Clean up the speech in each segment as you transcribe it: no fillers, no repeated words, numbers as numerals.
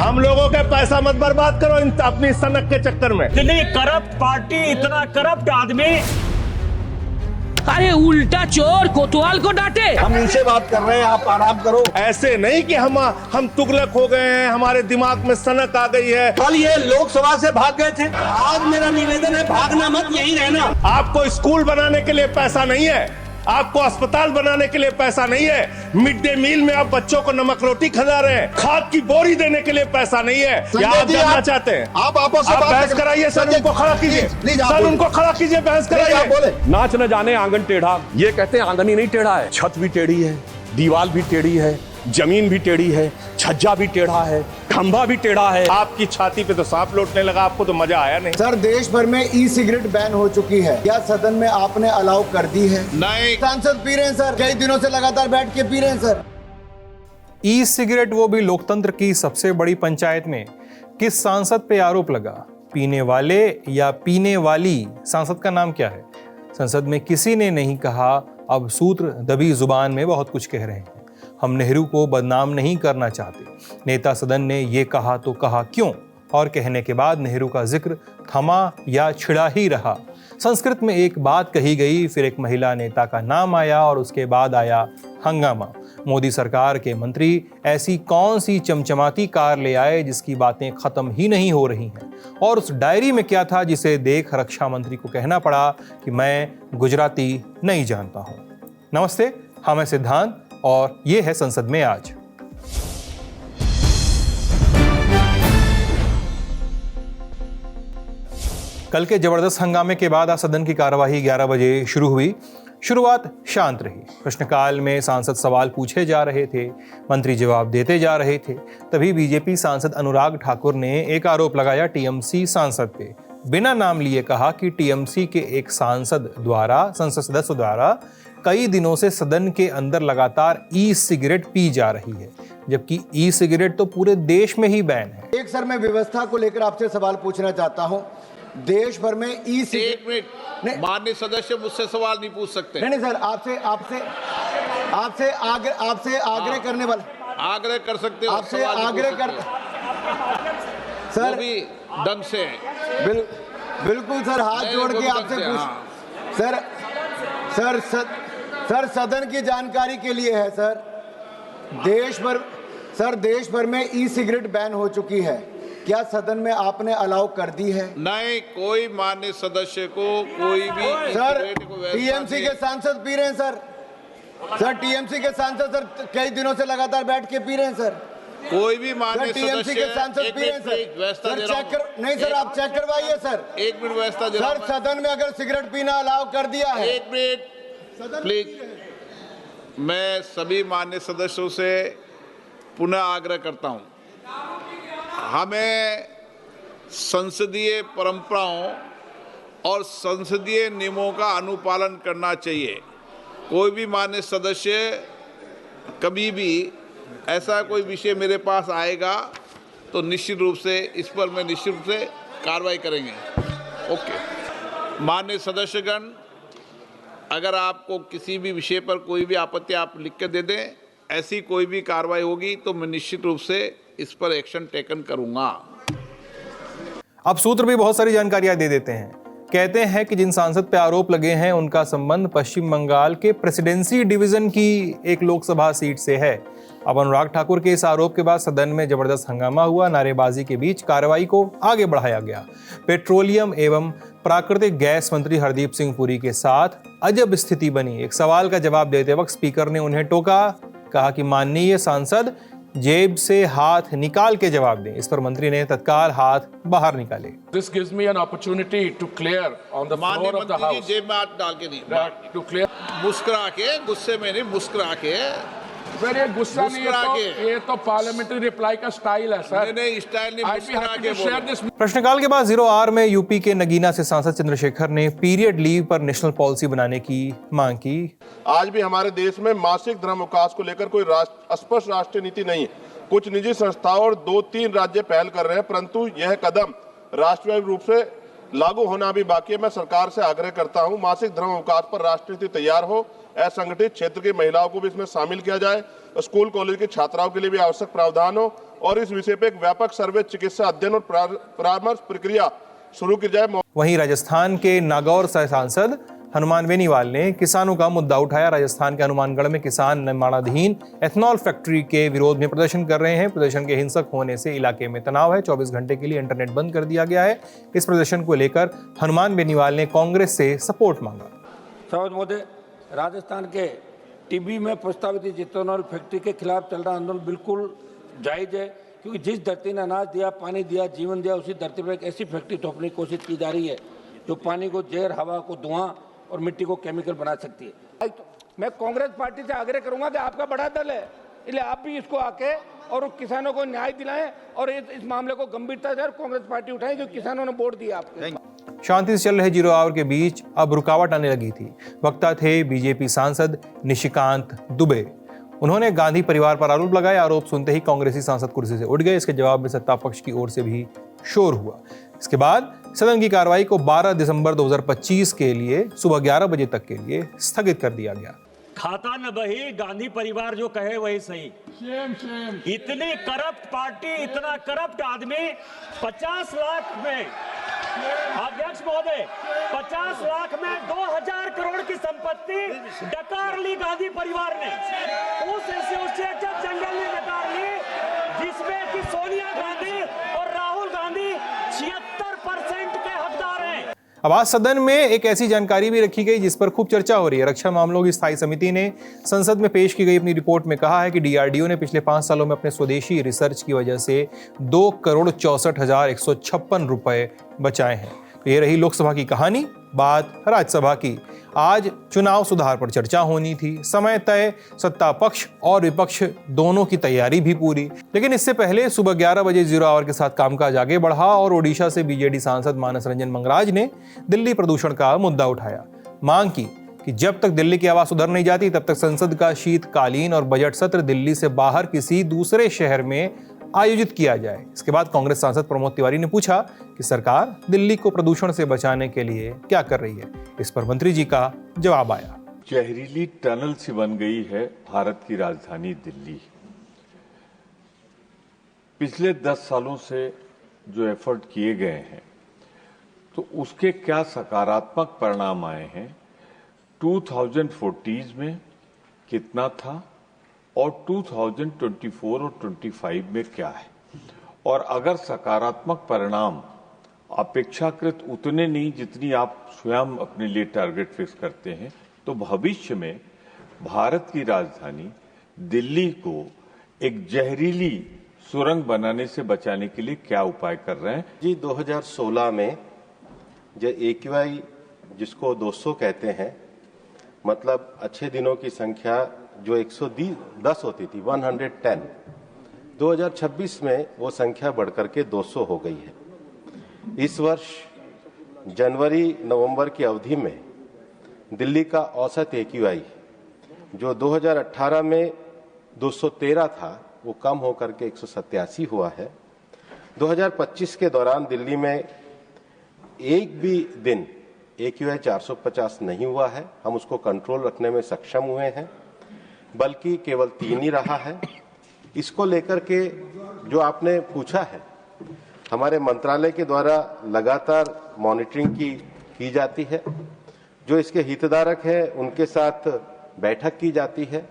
हम लोगों के पैसा मत बर्बाद करो अपनी सनक के चक्कर में। इतनी करप्ट पार्टी, इतना करप्ट आदमी। अरे उल्टा चोर कोतवाल को डांटे। हम इनसे बात कर रहे हैं, आप आराम करो। ऐसे नहीं कि हम तुगलक हो गए हैं, हमारे दिमाग में सनक आ गई है। कल ये लोकसभा से भाग गए थे, आज मेरा निवेदन है भागना मत, यही रहना। आपको स्कूल बनाने के लिए पैसा नहीं है, आपको अस्पताल बनाने के लिए पैसा नहीं है, मिड डे मील में आप बच्चों को नमक रोटी खिला रहे हैं, खाद की बोरी देने के लिए पैसा नहीं है। क्या आप जानना चाहते हैं? आप आपस में बहस कराइए सर, उनको खड़ा कीजिए सर, उनको खड़ा कीजिए, बहस कराइए। नाच न जाने आंगन टेढ़ा, ये कहते हैं आंगन ही नहीं टेढ़ा है, छत भी टेढ़ी है, दीवार भी टेढ़ी है, जमीन भी टेढ़ी है, छज्जा भी टेढ़ा है, खंभा भी टेढ़ा है। आपकी छाती पे तो सांप लौटने लगा, आपको तो मजा आया नहीं। सर देश भर में ई सिगरेट बैन हो चुकी है, क्या सदन में आपने अलाउ कर दी है? नहीं, सांसद पी रहे हैं सर, कई दिनों से लगातार बैठ के पी रहे हैं सर। ई सिगरेट, वो भी लोकतंत्र की सबसे बड़ी पंचायत में किस सांसद पे आरोप लगा? पीने वाले या पीने वाली सांसद का नाम क्या है? संसद में किसी ने नहीं कहा, अब सूत्र दबी जुबान में बहुत कुछ कह रहे हैं। हम नेहरू को बदनाम नहीं करना चाहते, नेता सदन ने ये कहा तो कहा क्यों, और कहने के बाद नेहरू का जिक्र थमा या छिड़ा ही रहा। संस्कृत में एक बात कही गई, फिर एक महिला नेता का नाम आया और उसके बाद आया हंगामा। मोदी सरकार के मंत्री ऐसी कौन सी चमचमाती कार ले आए जिसकी बातें खत्म ही नहीं हो रही हैं, और उस डायरी में क्या था जिसे देख रक्षा मंत्री को कहना पड़ा कि मैं गुजराती नहीं जानता हूं। नमस्ते, हम हैं सिद्धांत और ये है संसद में आज। कल के जबरदस्त हंगामे के बाद आज सदन की कार्यवाही 11 बजे शुरू हुई। शुरुआत शांत रही। प्रश्नकाल में सांसद सवाल पूछे जा रहे थे, मंत्री जवाब देते जा रहे थे। तभी बीजेपी सांसद अनुराग ठाकुर ने एक आरोप लगाया टीएमसी सांसद पे। बिना नाम लिए कहा कि टीएमसी के एक सांसद द्वारा, संसद सदस्य द्वारा कई दिनों से सदन के अंदर लगातार ई सिगरेट पी जा रही है, जबकि ई सिगरेट तो पूरे देश में ही बैन है। एक सर मैं व्यवस्था को लेकर आपसे सवाल पूछना चाहता हूं। देश भर में ई सिगरेट, एक मिनट, माननीय सदस्य मुझसे सवाल नहीं पूछ सकते। नहीं सर, आपसे आग्रह करने वाला, आग्रह कर सकते हो, आपसे आग्रह कर सर, भी ढंग से बिल्कुल सर, हाथ जोड़ के आपसे पूछ सर सदन की जानकारी के लिए है सर। देश भर में ई सिगरेट बैन हो चुकी है, क्या सदन में आपने अलाउ कर दी है? नहीं, कोई माननीय सदस्य को कोई भी सर टीएमसी के सांसद पी रहे हैं सर टीएमसी के सांसद सर कई दिनों से लगातार बैठ के पी रहे हैं सर। कोई भी माननीय टीएमसी के सांसद पी रहे हैं सर चेक कर, नहीं सर आप चेक करवाइए सर। एक मिनट व्यवस्था दे रहा हूं। सर सदन में अगर सिगरेट पीना अलाउ कर दिया है, एक मिनट प्लीज, मैं सभी माननीय सदस्यों से पुनः आग्रह करता हूं, हमें संसदीय परंपराओं और संसदीय नियमों का अनुपालन करना चाहिए। कोई भी माननीय सदस्य कभी भी ऐसा कोई विषय मेरे पास आएगा तो निश्चित रूप से इस पर मैं निश्चित रूप से कार्रवाई करेंगे। ओके, माननीय सदस्यगण, अगर आपको किसी भी विषय पर कोई भी आपत्ति आप लिख के दे दें, ऐसी कोई भी कार्रवाई होगी तो मैं निश्चित रूप से इस पर एक्शन टेकन करूंगा। अब सूत्र भी बहुत सारी जानकारियां दे देते हैं। कहते हैं कि जिन सांसद पे आरोप लगे हैं उनका संबंध पश्चिम बंगाल के प्रेसिडेंसी डिवीजन की एक लोकसभा सीट से है। अब अनुराग ठाकुर के इस आरोप के बाद सदन में जबरदस्त हंगामा हुआ। नारेबाजी के बीच कार्रवाई को आगे बढ़ाया गया। पेट्रोलियम एवं प्राकृतिक गैस मंत्री हरदीप सिंह पुरी के साथ अजब स्थिति बनी। एक सवाल का जवाब देते वक्त स्पीकर ने उन्हें टोका, कहा कि माननीय सांसद जेब से हाथ निकाल के जवाब दें। इस पर मंत्री ने तत्काल हाथ बाहर निकाले। This gives me an opportunity to clear on the floor of the house. जेब में हाथ डाल के नहीं, to clear. मुस्कुरा के, गुस्से में नहीं, मुस्कुरा के। मेरे गुस्सा नहीं है, ये तो पार्लियामेंट्री रिप्लाई का स्टाइल है सर। नहीं, स्टाइल नहीं, मुस्कुरा के बोलो। प्रश्नकाल के बाद 0R में यूपी के नगीना से सांसद चंद्रशेखर ने पीरियड लीव पर नेशनल पॉलिसी बनाने की मांग की। आज भी हमारे देश में मासिक धर्मावकाश को लेकर कोई स्पष्ट राष्ट्रीय नीति नहीं है। कुछ निजी संस्थाओं और 2-3 राज्य पहल कर रहे हैं, परंतु यह कदम राष्ट्रव्यापी रूप से लागू होना भी बाकी है। मैं सरकार से आग्रह करता हूं, मासिक धर्मावकाश पर राष्ट्रीय नीति तैयार हो, असंगठित क्षेत्र की महिलाओं को भी इसमें शामिल किया जाए, स्कूल कॉलेज की छात्राओं के लिए भी आवश्यक प्रावधान हो और इस विषय पे एक व्यापक सर्वे, चिकित्सा अध्ययन और परामर्श प्रक्रिया शुरू की जाए। वहीं राजस्थान के नागौर से सांसद हनुमान बेनीवाल ने किसानों का मुद्दा उठाया। राजस्थान के हनुमानगढ़ में किसान निर्माणाधीन एथनॉल फैक्ट्री के विरोध में प्रदर्शन कर रहे हैं। प्रदर्शन के हिंसक होने से इलाके में तनाव है। 24 घंटे के लिए इंटरनेट बंद कर दिया गया है। इस प्रदर्शन को लेकर हनुमान बेनीवाल ने कांग्रेस से सपोर्ट मांगा। सौद मोदी, राजस्थान के टिब्बी में प्रस्तावित एथनॉल फैक्ट्री के खिलाफ चल रहा आंदोलन बिल्कुल जायज है, क्योंकि जिस धरती ने अनाज दिया, पानी दिया, जीवन दिया, उसी धरती पर एक ऐसी फैक्ट्री थोपने की कोशिश की जा रही है जो पानी को जहर, हवा को धुआं और मिट्टी को केमिकल बना सकती है। मैं कांग्रेस पार्टी से आग्रह करूंगा कि आपका बड़ा दल है, इसलिए आप भी इसको आके और किसानों को न्याय दिलाएं और इस मामले को गंभीरता से कांग्रेस पार्टी उठाएं, जो किसानों ने वोट दिया आपको। शांति से चल रहे 0 आवर के बीच अब रुकावट आने लगी थी। वक्ता थे बीजेपी सांसद निशिकांत दुबे। उन्होंने गांधी परिवार पर आरोप लगाए। आरोप सुनते ही कांग्रेसी सांसद कुर्सी से उठ गए। इसके जवाब में सत्ता पक्ष की ओर से भी शोर हुआ। इसके बाद सदन की कार्रवाई को 12 दिसंबर 2025 के लिए सुबह 11 बजे तक के लिए स्थगित कर दिया गया। खाता न बही, गांधी परिवार जो कहे वही सही। इतनी करप्ट पार्टी, इतना करप्ट आदमी, 50 लाख में, अध्यक्ष महोदय, 50 लाख में 2000 करोड़ की संपत्ति डकार ली गांधी परिवार ने। उस एसोसिएटेड जंगल ने डकार ली, जिसमें कि सोनिया गांधी और राहुल गांधी 76% के हकदार हैं। अब आज सदन में एक ऐसी जानकारी भी रखी गई जिस पर खूब चर्चा हो रही है। रक्षा मामलों की स्थायी समिति ने संसद में पेश की गई अपनी रिपोर्ट में कहा है कि डीआरडीओ ने पिछले 5 सालों में अपने स्वदेशी रिसर्च की वजह से 2,64,156 रुपए बचाए हैं। तो ये रही लोकसभा की कहानी। बात राज्यसभा की। आज चुनाव सुधार पर चर्चा होनी थी। समय तय, सत्ता पक्ष और विपक्ष दोनों की तैयारी भी पूरी। लेकिन इससे पहले सुबह 11 बजे 0 आवर के साथ कामकाज आगे बढ़ा और ओडिशा से बीजेडी सांसद मानस रंजन मंगराज ने दिल्ली प्रदूषण का मुद्दा उठाया। मांग की कि जब तक दिल्ली की आवाज सुधर नहीं जाती तब तक संसद का शीतकालीन और बजट सत्र दिल्ली से बाहर किसी दूसरे शहर में आयोजित किया जाए। इसके बाद कांग्रेस सांसद प्रमोद तिवारी ने पूछा कि सरकार दिल्ली को प्रदूषण से बचाने के लिए क्या कर रही है। इस पर मंत्री जी का जवाब आया। जहरीली टनल से बन गई है भारत की राजधानी दिल्ली। पिछले 10 सालों से जो एफर्ट किए गए हैं तो उसके क्या सकारात्मक परिणाम आए हैं, 2014 में कितना था और 2024 और 25 में क्या है, और अगर सकारात्मक परिणाम अपेक्षाकृत उतने नहीं जितनी आप स्वयं अपने लिए टारगेट फिक्स करते हैं, तो भविष्य में भारत की राजधानी दिल्ली को एक जहरीली सुरंग बनाने से बचाने के लिए क्या उपाय कर रहे हैं? जी 2016 में जो AQI जिसको 200 कहते हैं, मतलब अच्छे दिनों की संख्या जो 110 होती थी, 110, 2026 में वो संख्या बढ़कर के 200 हो गई है। इस वर्ष जनवरी नवंबर की अवधि में दिल्ली का औसत AQI जो 2018 में 213 था वो कम होकर के 187 हुआ है। 2025 के दौरान दिल्ली में एक भी दिन AQI 450 नहीं हुआ है। हम उसको कंट्रोल रखने में सक्षम हुए हैं, बल्कि केवल 3 ही रहा है। इसको लेकर के जो आपने पूछा है, हमारे मंत्रालय के द्वारा लगातार मॉनिटरिंग की जाती है। जो इसके हितधारक हैं उनके साथ बैठक की जाती है।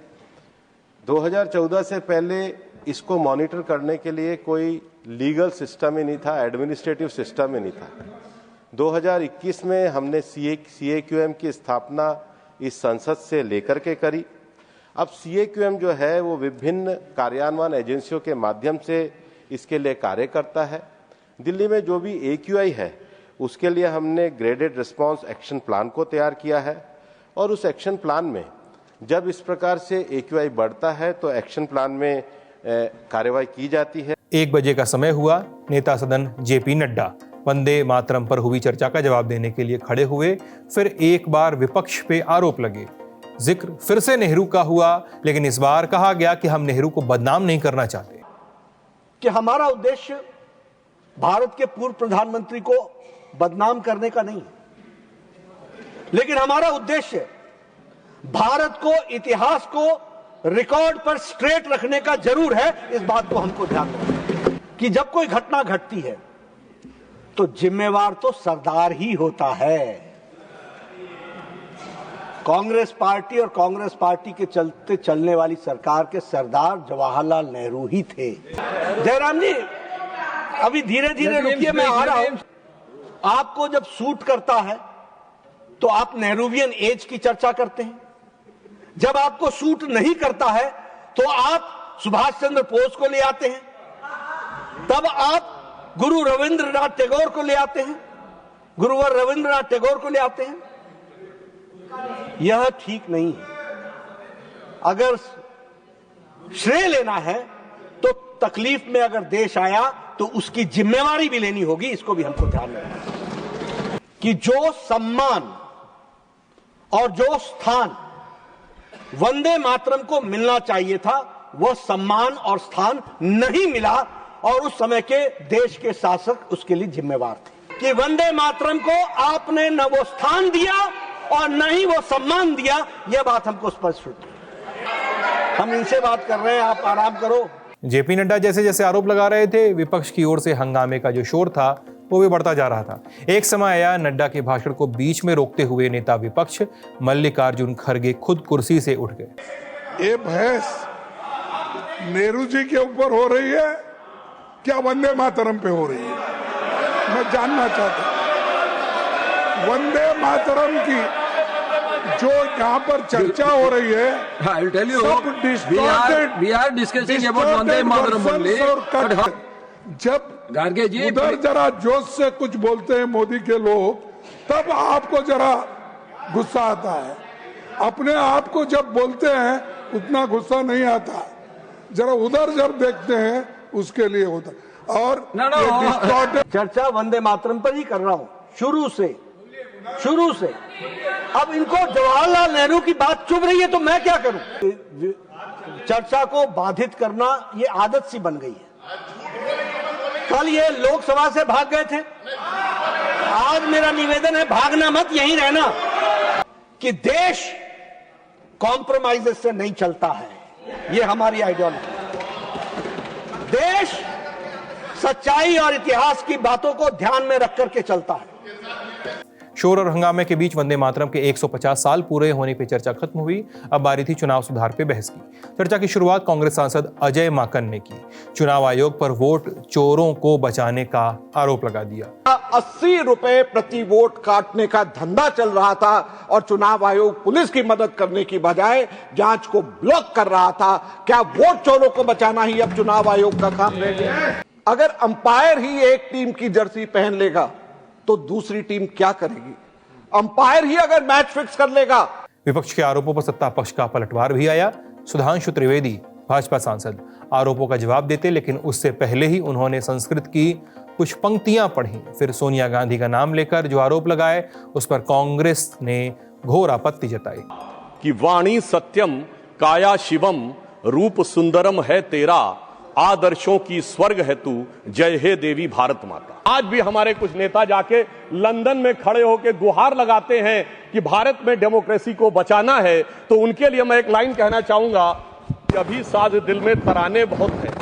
2014 से पहले इसको मॉनिटर करने के लिए कोई लीगल सिस्टम ही नहीं था, एडमिनिस्ट्रेटिव सिस्टम ही नहीं था। 2021 में हमने CAQM की स्थापना इस संसद से लेकर के करी। अब CAQM जो है वो विभिन्न कार्यान्वयन एजेंसियों के माध्यम से इसके लिए कार्य करता है। दिल्ली में जो भी AQI है उसके लिए हमने ग्रेडेड रिस्पांस एक्शन प्लान को तैयार किया है, और उस एक्शन प्लान में जब इस प्रकार से AQI बढ़ता है तो एक्शन प्लान में कार्रवाई की जाती है। 1 बजे का समय हुआ। नेता सदन JP नड्डा वंदे मातरम पर हुई चर्चा का जवाब देने के लिए खड़े हुए। फिर एक बार विपक्ष पे आरोप लगे। जिक्र फिर से नेहरू का हुआ, लेकिन इस बार कहा गया कि हम नेहरू को बदनाम नहीं करना चाहते। कि हमारा उद्देश्य भारत के पूर्व प्रधानमंत्री को बदनाम करने का नहीं है, लेकिन हमारा उद्देश्य भारत को, इतिहास को रिकॉर्ड पर स्ट्रेट रखने का जरूर है। इस बात को हमको ध्यान रखना है। कि जब कोई घटना घटती है तो जिम्मेवार तो सरदार ही होता है। कांग्रेस पार्टी और कांग्रेस पार्टी के चलते चलने वाली सरकार के सरदार जवाहरलाल नेहरू ही थे। जयराम जी, अभी धीरे धीरे रुकिए, मैं आ रहा हूं। आपको जब सूट करता है तो आप नेहरूवियन एज की चर्चा करते हैं, जब आपको सूट नहीं करता है तो आप सुभाष चंद्र बोस को ले आते हैं, तब आप गुरु रविंद्रनाथ टैगोर को ले आते हैं, गुरुवर रविंद्रनाथ टैगोर को ले आते हैं। यह ठीक नहीं है। अगर श्रेय लेना है तो तकलीफ में अगर देश आया तो उसकी जिम्मेवारी भी लेनी होगी। इसको भी हमको ध्यान में रखना कि जो सम्मान और जो स्थान वंदे मातरम को मिलना चाहिए था, वह सम्मान और स्थान नहीं मिला, और उस समय के देश के शासक उसके लिए जिम्मेवार थे कि वंदे मातरम को आपने न वो स्थान दिया और न ही वो सम्मान दिया। यह बात हमको स्पष्ट होती है। हम इनसे बात कर रहे हैं, आप आराम करो। जेपी नड्डा जैसे जैसे आरोप लगा रहे थे, विपक्ष की ओर से हंगामे का जो शोर था वो भी बढ़ता जा रहा था। एक समय आया, नड्डा के भाषण को बीच में रोकते हुए नेता विपक्ष मल्लिकार्जुन खड़गे खुद कुर्सी से उठ गए। ये बहस नेहरू जी के ऊपर हो रही है क्या वंदे मातरम पे हो रही है? मैं जानना चाहता हूं। वंदे मातरम की जो यहाँ पर चर्चा हो रही है, जब उधर जरा जोश से कुछ बोलते हैं मोदी के लोग, तब आपको जरा गुस्सा आता है। अपने आप को जब बोलते हैं उतना गुस्सा नहीं आता, जरा उधर जब देखते हैं उसके लिए होता। और चर्चा वंदे मातरम पर ही कर रहा हूं शुरू से। अब इनको जवाहरलाल नेहरू की बात चुभ रही है तो मैं क्या करूं? चर्चा को बाधित करना ये आदत सी बन गई है। कल ये लोकसभा से भाग गए थे, आज मेरा निवेदन है भागना मत, यहीं रहना। कि देश कॉम्प्रोमाइजेस से नहीं चलता है, ये हमारी आइडियोलॉजी। देश सच्चाई और इतिहास की बातों को ध्यान में रख करके चलता है। शोर और हंगामे के बीच वंदे मातरम के 150 साल पूरे होने पर चर्चा खत्म हुई। अब बारी थी चुनाव सुधार पे बहस की। चर्चा की शुरुआत कांग्रेस सांसद अजय माकन ने की। चुनाव आयोग पर वोट चोरों को बचाने का आरोप लगा दिया। 80 रुपए प्रति वोट काटने का धंधा चल रहा था और चुनाव आयोग पुलिस की मदद करने की बजाय जांच को ब्लॉक कर रहा था। क्या वोट चोरों को बचाना ही अब चुनाव आयोग का काम रह गया? अगर अंपायर ही एक टीम की जर्सी पहन लेगा तो दूसरी टीम क्या करेगी? अंपायर ही अगर मैच फिक्स कर लेगा। विपक्ष के आरोपों पर सत्ता पक्ष का पलटवार भी आया। सुधांशु त्रिवेदी भाजपा सांसद आरोपों का जवाब देते, लेकिन उससे पहले ही उन्होंने संस्कृत की कुछ पंक्तियां पढ़ी। फिर सोनिया गांधी का नाम लेकर जो आरोप लगाए उस पर कांग्रेस ने घोर आपत्ति जताई कि वाणी सत्यम काया शिवम रूप सुंदरम है तेरा, आदर्शों की स्वर्ग है तू, जय हे देवी भारत माता। आज भी हमारे कुछ नेता जाके लंदन में खड़े होकर गुहार लगाते हैं कि भारत में डेमोक्रेसी को बचाना है, तो उनके लिए मैं एक लाइन कहना चाहूंगा कि अभी साज दिल में तराने बहुत हैं,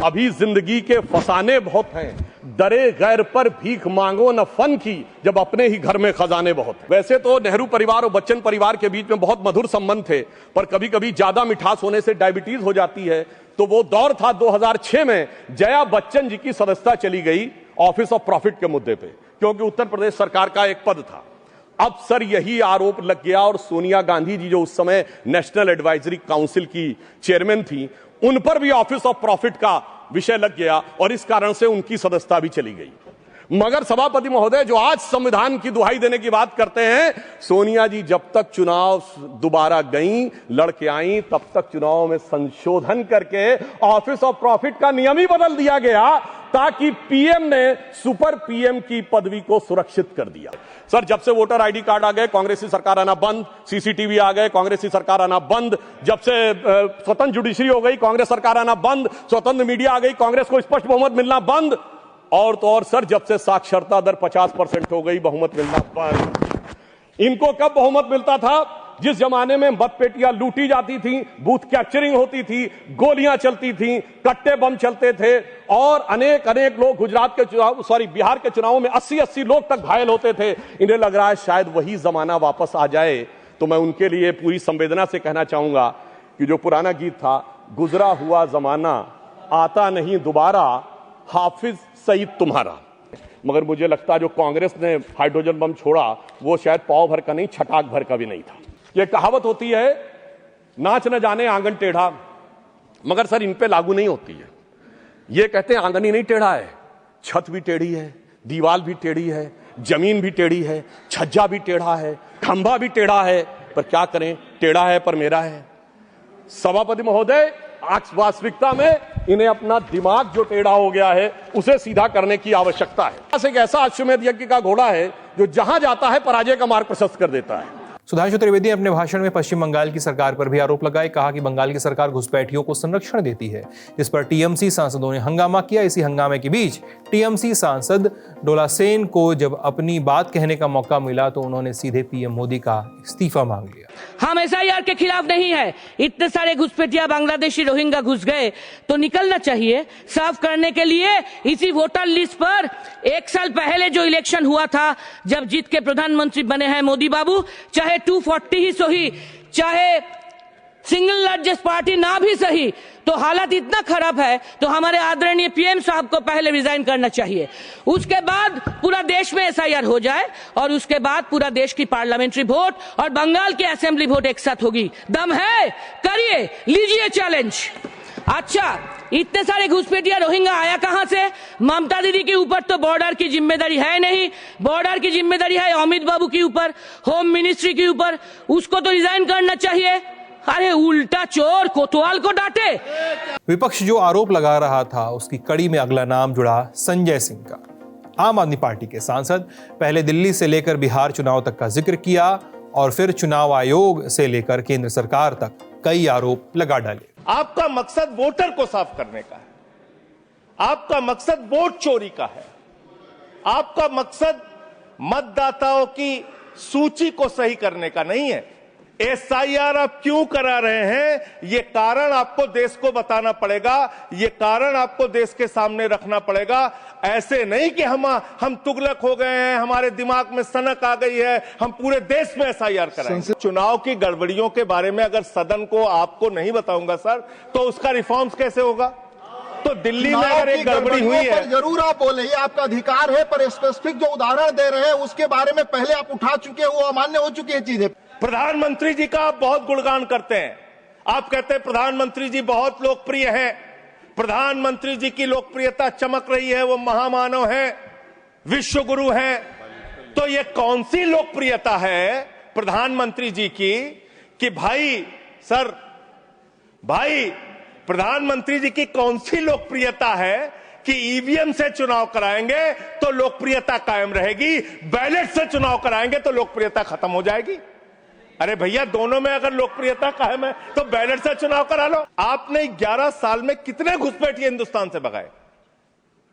अभी जिंदगी के फसाने बहुत हैं, डरे गैर पर भीख मांगो न फन की, जब अपने ही घर में खजाने बहुत हैं। वैसे तो नेहरू परिवार और बच्चन परिवार के बीच में बहुत मधुर संबंध थे, पर कभी कभी ज्यादा मिठास होने से डायबिटीज हो जाती है। तो वो दौर था 2006 में जया बच्चन जी की सदस्यता चली गई ऑफिस ऑफ प्रॉफिट के मुद्दे पे, क्योंकि उत्तर प्रदेश सरकार का एक पद था। अब सर यही आरोप लग गया और सोनिया गांधी जी जो उस समय नेशनल एडवाइजरी काउंसिल की चेयरमैन थी, उन पर भी ऑफिस ऑफ प्रॉफिट का विषय लग गया और इस कारण से उनकी सदस्यता भी चली गई। मगर सभापति महोदय जो आज संविधान की दुहाई देने की बात करते हैं, सोनिया जी जब तक चुनाव दोबारा गईं, लड़के आईं, तब तक चुनाव में संशोधन करके ऑफिस ऑफ प्रॉफिट का नियम ही बदल दिया गया ताकि पीएम ने सुपर पीएम की पदवी को सुरक्षित कर दिया। सर जब से वोटर आईडी कार्ड आ गए कांग्रेसी सरकार आना बंद, सीसीटीवी आ गए कांग्रेसी सरकार आना बंद, जब से स्वतंत्र जुडिशरी हो गई कांग्रेस सरकार आना बंद, स्वतंत्र मीडिया आ गई कांग्रेस को स्पष्ट बहुमत मिलना बंद, और तो और सर जब से साक्षरता दर 50% हो गई बहुमत मिलना बंद। इनको कब बहुमत मिलता था? जिस जमाने में मतपेटियां लूटी जाती थी, बूथ कैप्चरिंग होती थी, गोलियां चलती थी, कट्टे बम चलते थे और अनेक लोग बिहार के चुनावों में 80 लोग तक घायल होते थे, इन्हें लग रहा है शायद वही जमाना वापस आ जाए। तो मैं उनके लिए पूरी संवेदना से कहना चाहूंगा कि जो पुराना गीत था, गुजरा हुआ जमाना आता नहीं दोबारा, हाफिज सईद तुम्हारा। मगर मुझे लगता है जो कांग्रेस ने हाइड्रोजन बम छोड़ा वो शायद पाव भर का नहीं, छटाक भर का भी नहीं था। यह कहावत होती है, नाच न जाने आंगन टेढ़ा, मगर सर इन पे लागू नहीं होती है। ये कहते हैं आंगन ही नहीं टेढ़ा है, छत भी टेढ़ी है, दीवार भी टेढ़ी है, जमीन भी टेढ़ी है, छज्जा भी टेढ़ा है, खंभा भी टेढ़ा है, पर क्या करें, टेढ़ा है पर मेरा है। सभापति महोदय, वास्तविकता में इन्हें अपना दिमाग जो टेढ़ा हो गया है उसे सीधा करने की आवश्यकता है। एक ऐसा अश्वमेध यज्ञ का घोड़ा है जो जहां जाता है पराजय का मार्ग प्रशस्त कर देता है। सुधांशु त्रिवेदी ने अपने भाषण में पश्चिम बंगाल की सरकार पर भी आरोप लगाए। कहा कि बंगाल की सरकार घुसपैठियों को संरक्षण देती है, जिस पर टीएमसी सांसदों ने हंगामा किया। इसी हंगामे के बीच टीएमसी सांसद डोला सेन को जब अपनी बात कहने का मौका मिला तो उन्होंने सीधे पीएम मोदी का इस्तीफा मांग लिया। हम एसआईआर के खिलाफ नहीं है, इतने सारे घुसपैठिया बांग्लादेशी रोहिंग्या घुस गए तो निकलना चाहिए। साफ करने के लिए इसी वोटर लिस्ट पर 1 साल पहले जो इलेक्शन हुआ था, जब जीत के प्रधानमंत्री बने हैं मोदी बाबू, चाहे 240 ही सही, चाहे सिंगल लार्जेस्ट पार्टी ना भी सही, तो हालत इतना खराब है तो हमारे आदरणीय पीएम साहब को पहले रिजाइन करना चाहिए। उसके बाद पूरा देश में एसआईआर हो जाए और उसके बाद पूरा देश की पार्लियामेंट्री वोट और बंगाल की असेंबली वोट एक साथ होगी। दम है, करिए, लीजिए चैलेंज। अच्छा, इतने सारे घुसपैठिया रोहिंग्या आया कहां से? ममता दीदी के ऊपर तो बॉर्डर की जिम्मेदारी है नहीं, बॉर्डर की जिम्मेदारी है अमित बाबू के ऊपर, होम मिनिस्ट्री के ऊपर, उसको तो रिजाइन करना चाहिए। अरे उल्टा चोर कोतवाल को डांटे। विपक्ष जो आरोप लगा रहा था उसकी कड़ी में अगला नाम जुड़ा संजय सिंह का। आम आदमी पार्टी के सांसद पहले दिल्ली से लेकर बिहार चुनाव तक का जिक्र किया और फिर चुनाव आयोग से लेकर केंद्र सरकार तक कई आरोप लगा डाले। आपका मकसद वोटर को साफ करने का है, आपका मकसद वोट चोरी का है, आपका मकसद मतदाताओं की सूची को सही करने का नहीं है। एसआईआर आप क्यों करा रहे हैं, ये कारण आपको देश को बताना पड़ेगा, ये कारण आपको देश के सामने रखना पड़ेगा। ऐसे नहीं कि हम तुगलक हो गए हैं, हमारे दिमाग में सनक आ गई है, हम पूरे देश में एसआईआर कराएंगे। चुनाव की गड़बड़ियों के बारे में अगर सदन को आपको नहीं बताऊंगा सर, तो उसका रिफॉर्म्स कैसे होगा? तो दिल्ली में अगर एक गड़बड़ी हुई है, जरूर आप बोले, ये आपका अधिकार है, पर स्पेसिफिक जो उदाहरण दे रहे हैं उसके बारे में पहले आप उठा चुके हो, अमान्य हो चुकी है चीजें। प्रधानमंत्री जी का आप बहुत गुणगान करते हैं, आप कहते हैं प्रधानमंत्री जी बहुत लोकप्रिय हैं, प्रधानमंत्री जी की लोकप्रियता चमक रही है, वो महामानव हैं, विश्व गुरु हैं। तो ये कौन सी लोकप्रियता है प्रधानमंत्री जी की कि भाई प्रधानमंत्री जी की कौन सी लोकप्रियता है कि ईवीएम से चुनाव कराएंगे तो लोकप्रियता कायम रहेगी, बैलेट से चुनाव कराएंगे तो लोकप्रियता खत्म हो जाएगी? अरे भैया, दोनों में अगर लोकप्रियता कायम है तो बैलेट से चुनाव करा लो। आपने 11 साल में कितने घुसपैठिए हिंदुस्तान से भगाए,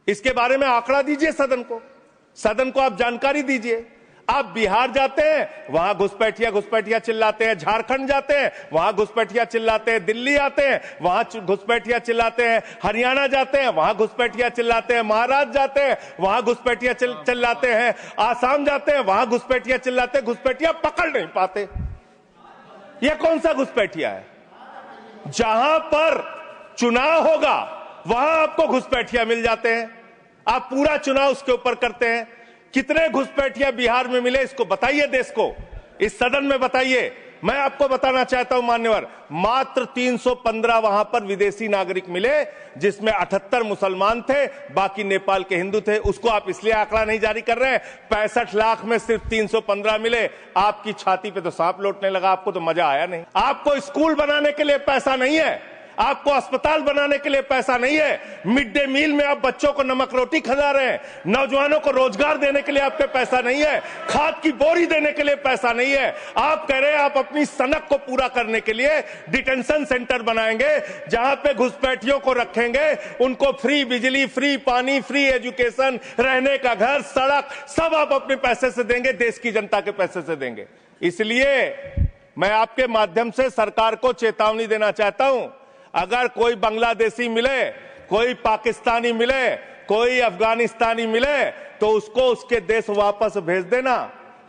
इसके बारे में आंकड़ा दीजिए सदन को आप जानकारी दीजिए। आप बिहार जाते हैं, वहां घुसपैठिया चिल्लाते हैं, झारखंड जाते हैं, वहां घुसपैठिया चिल्लाते हैं, दिल्ली आते हैं, वहां घुसपैठिया चिल्लाते हैं, हरियाणा जाते हैं, वहां घुसपैठिया चिल्लाते हैं, महाराष्ट्र जाते हैं, वहां घुसपैठिया चिल्लाते हैं, आसाम जाते हैं, वहां घुसपैठिया चिल्लाते हैं, घुसपैठिया पकड़ नहीं पाते। यह कौन सा घुसपैठिया है? जहां पर चुनाव होगा वहां आपको घुसपैठिया मिल जाते हैं, आप पूरा चुनाव उसके ऊपर करते हैं। कितने घुसपैठिया बिहार में मिले, इसको बताइए, देश को, इस सदन में बताइए। मैं आपको बताना चाहता हूं मान्यवर, मात्र 315 वहां पर विदेशी नागरिक मिले, जिसमें 78 मुसलमान थे, बाकी नेपाल के हिंदू थे। उसको आप इसलिए आंकड़ा नहीं जारी कर रहे हैं। 65 लाख में सिर्फ 315 मिले, आपकी छाती पे तो सांप लौटने लगा, आपको तो मजा आया नहीं। आपको स्कूल बनाने के लिए पैसा नहीं है, आपको अस्पताल बनाने के लिए पैसा नहीं है, मिड डे मील में आप बच्चों को नमक रोटी खिला रहे हैं, नौजवानों को रोजगार देने के लिए आपके पैसा नहीं है, खाद की बोरी देने के लिए पैसा नहीं है। आप कह रहे हैं आप अपनी सनक को पूरा करने के लिए डिटेंशन सेंटर बनाएंगे, जहां पे घुसपैठियों को रखेंगे, उनको फ्री बिजली, फ्री पानी, फ्री एजुकेशन, रहने का घर, सड़क, सब आप अपने पैसे से देंगे, देश की जनता के पैसे से देंगे। इसलिए मैं आपके माध्यम से सरकार को चेतावनी देना चाहता हूं, अगर कोई बांग्लादेशी मिले, कोई पाकिस्तानी मिले, कोई अफगानिस्तानी मिले तो उसको उसके देश वापस भेज देना।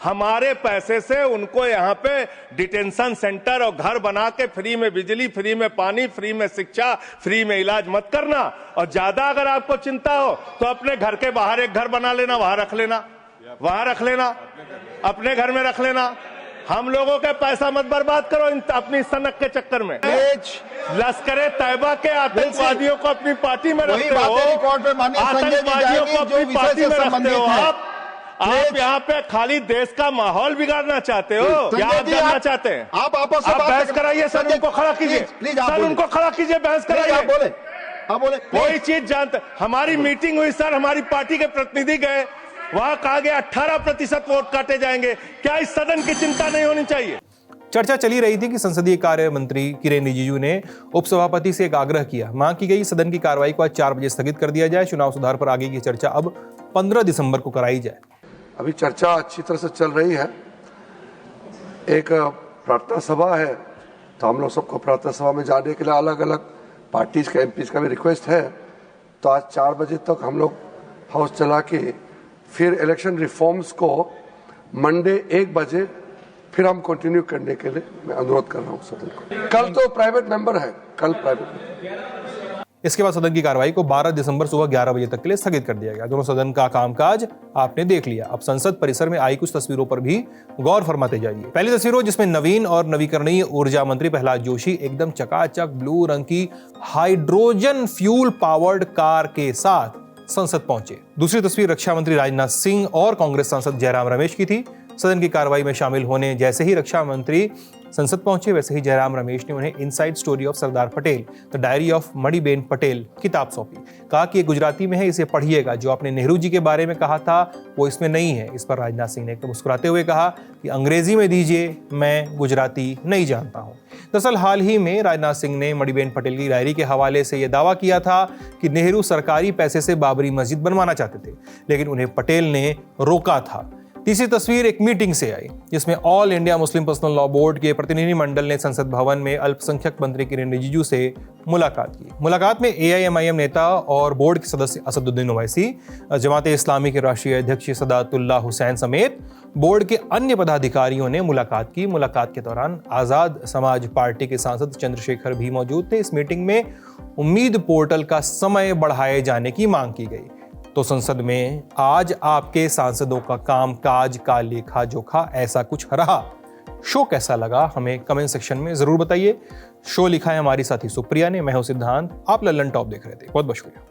हमारे पैसे से उनको यहाँ पे डिटेंशन सेंटर और घर बना के फ्री में बिजली, फ्री में पानी, फ्री में शिक्षा, फ्री में इलाज मत करना। और ज्यादा अगर आपको चिंता हो तो अपने घर के बाहर एक घर बना लेना, वहां रख लेना, वहां रख लेना, अपने घर में रख लेना। हम लोगों का पैसा मत बर्बाद करो अपनी सनक के चक्कर में। लश्कर तैयबा के आतंकवादियों को अपनी पार्टी में रखते हो, आतंकवादियों को अपनी पार्टी में रखते हो। आप यहाँ पे खाली देश का माहौल बिगाड़ना चाहते हो, क्या आप जानना चाहते हैं? आप आपस में बहस कराइए, सर उनको खड़ा कीजिए, सर उनको खड़ा कीजिए, बहस कराइए। बोले कोई चीज जानते। हमारी मीटिंग हुई सर, हमारी पार्टी के प्रतिनिधि गए, वहां कहा गया 18% वोट काटे जाएंगे। क्या इस सदन की चिंता नहीं होनी चाहिए? चर्चा चली रही थी कि संसदीय कार्य मंत्री किरेन रिजिजू ने उपसभापति से एक आग्रह किया। मांग की गई सदन की कार्रवाई को आज 4 बजे स्थगित कर दिया जाए। चुनाव सुधार पर आगे की चर्चा अब 15 दिसंबर को कराई जाए। अभी चर्चा अच्छी तरह से चल रही है। एक प्रार्थना सभा है, तो हम लोग सबको प्रार्थना सभा में जाने के लिए अलग अलग पार्टीज का, एमपीज का भी रिक्वेस्ट है। तो आज 4 बजे तक हम लोग हाउस चला के फिर इलेक्शन रिफॉर्म्स को मंडे 1 बजे फिर हम कंटिन्यू करने के लिए मैं अनुरोध कर रहा हूं सदन को। कल तो प्राइवेट मेंबर है, कल प्राइवेट। इसके बाद सदन की कार्रवाई को 12 दिसंबर सुबह 11 बजे तक के लिए स्थगित कर दिया गया। दोनों सदन का कामकाज आपने देख लिया। अब संसद परिसर में आई कुछ तस्वीरों पर भी गौर फरमाते जाइए। पहली तस्वीर जिसमें नवीन और नवीकरणीय ऊर्जा मंत्री प्रहलाद जोशी एकदम चकाचक ब्लू रंग की हाइड्रोजन फ्यूल पावर्ड कार के साथ संसद पहुंचे। दूसरी तस्वीर रक्षा मंत्री राजनाथ सिंह और कांग्रेस सांसद जयराम रमेश की थी। सदन की कार्रवाई में शामिल होने जैसे ही रक्षा मंत्री संसद पहुंचे, वैसे ही जयराम रमेश ने उन्हें inside story of Sardar Patel, the diary of Maniben Patel किताब सौंपी। कहा कि ये गुजराती में है, इसे पढ़िएगा। जो आपने नेहरू जी के बारे में कहा था वो इसमें नहीं है। इस पर राजनाथ सिंह ने एकदम मुस्कुराते हुए कहा कि अंग्रेजी में दीजिए, मैं गुजराती नहीं जानता हूं। दरअसल हाल ही में राजनाथ सिंह ने मणिबेन पटेल की डायरी के हवाले से यह दावा किया था कि नेहरू सरकारी पैसे से बाबरी मस्जिद बनवाना चाहते थे, लेकिन उन्हें पटेल ने रोका था। तीसरी तस्वीर एक मीटिंग से आई जिसमें all India Muslim personal law board के प्रतिनिधि मंडल ने संसद भवन में अल्पसंख्यक मंत्री किरेन रिजिजू से मुलाकात की। मुलाकात में एआईएमआईएम नेता और बोर्ड के सदस्य असदुद्दीन ओवैसी, जमाते इस्लामी के राष्ट्रीय अध्यक्ष सदातुल्ला हुसैन समेत बोर्ड के अन्य पदाधिकारियों ने मुलाकात की। मुलाकात के दौरान आजाद समाज पार्टी के सांसद चंद्रशेखर भी मौजूद थे। इस मीटिंग में उम्मीद पोर्टल का समय बढ़ाए जाने की मांग की गई। तो संसद में आज आपके सांसदों का कामकाज का लेखा जोखा ऐसा कुछ रहा। शो कैसा लगा हमें कमेंट सेक्शन में जरूर बताइए। शो लिखा है हमारी साथी सुप्रिया ने, मैं हूं सिद्धांत, आप लल्लन टॉप देख रहे थे। बहुत बहुत शुक्रिया।